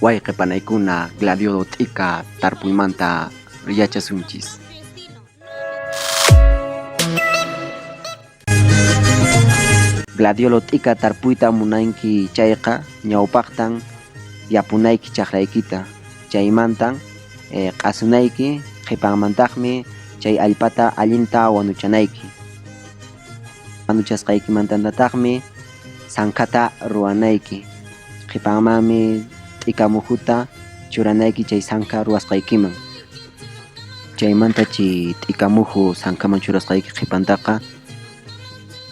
Wayqipanaykuna gladiolo t'ika tarpuymanta yachasunchis. Gladiolo t'ika tarpuyta munanki chayqa ñawpaqtan yapunayki chaqraykita chaymantan q'asunayki qhipanmantaqmi chay allpata allinta wanuchanayki. Wanuchasqaykimantataqmi sankata ruwanayki qhipanmanmi t'ika muhuta churanayki chay sanka ruwasqaykiman. Chaymantachi t'ika muhu sankaman churasqayki qhipantaqa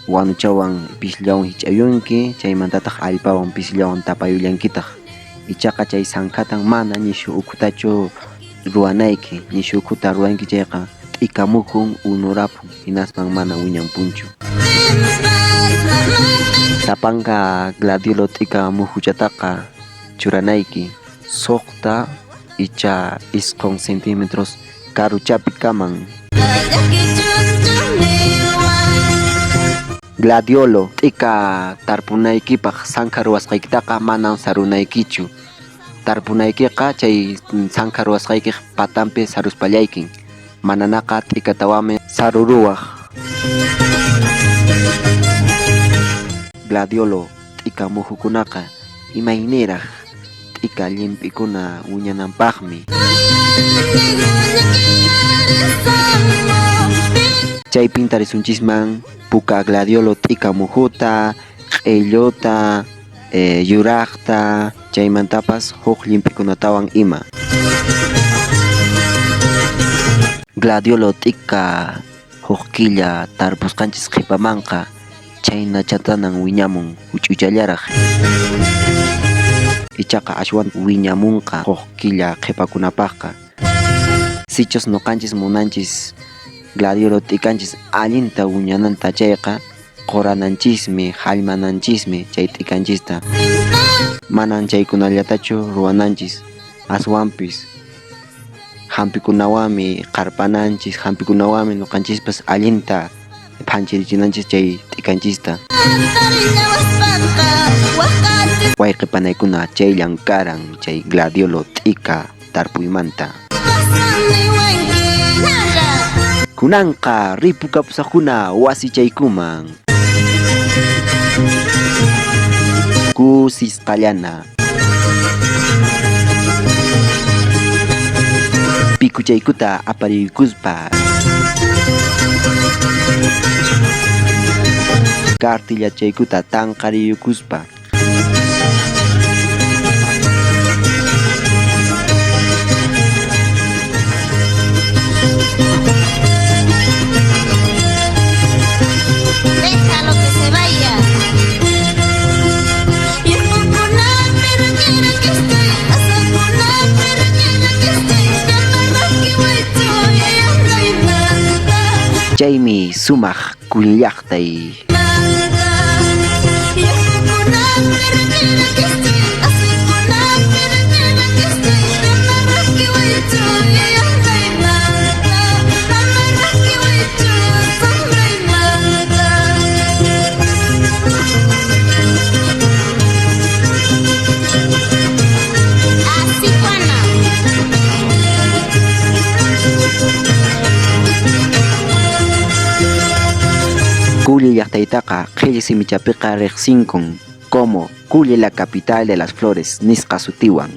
wanuchawan pishllawan hich'ayunki chaymantataq allpawan pishllawan tapayullankitaq. Ichaqa chay sankatan mana nishu ukhutachu ruwanayki, nishu ukhuta ruwanki chayqa t'ika muhun unurapun hinaspan mana wiñanpunchu. Sapanka gladiolo t'ika muhuchataqa churanayki suqta icha isqun centímetros karuchapi kaman. Gladiolo t'ika tarpunaykipaq sanka ruwasqaykitaqa manan sarunaykichu. Tarpunaykiqa chay sanka ruwasqayki patanpi saruspallaykin. Mananaqa t'ikatawami saruruwaq. Gladiolo t'ika muhukunaqa imayniraq t'ika llimp'ikuna wiñananpaqmi. Chaypin tarisunchikman puka gladiolo t'ika muhuta, q'illuta, yuraqta, chaymantapas huk llimp'ikunatawan ima. Gladiolo t'ika huk killa tarpusqanchis qhipamanqa chayna chatanan wiñamun huch'uyallaraq. Ichaqa ashwan wiñamunqa huk killa qhipakunapaqqa. Sichus nuqanchis munanchis gladiolo t'ikanchis allinta wiñananta chayqa qurananchismi hallmananchismi chay t'ikanchista. Manan chaykunallatachu ruwananchis aswanpis hampikunawanmi qarpananchis hampikunawanmi nuqanchispas allinta phanchirichinanchis chay t'ikanchista. Wayqipanaykuna chayllan karan chay gladiolo t'ika tarpuymanta. Kunanqa ripukapusaqkuna wasichaykuman. Kusisqallana. Pikuchaykuta apariykuspa. Kartillachaykuta tanqariykuspa. Déjalo que se vaya. Y es una perñera que estoy, hasta una perñera que estoy, ya para que voy yo, ya no hay nada. Chaymi sumaq kullaqtay. Y es una perñera que estoy, hasta una perñera que estoy, ya para que voy yo, ya no hay nada. Para que voy yo, sombra y nada. Así Juana. Culli llaqtaytaqa qhilli simichapiqa riqsinkun como Culli la capital de las flores nisqa sutiwan.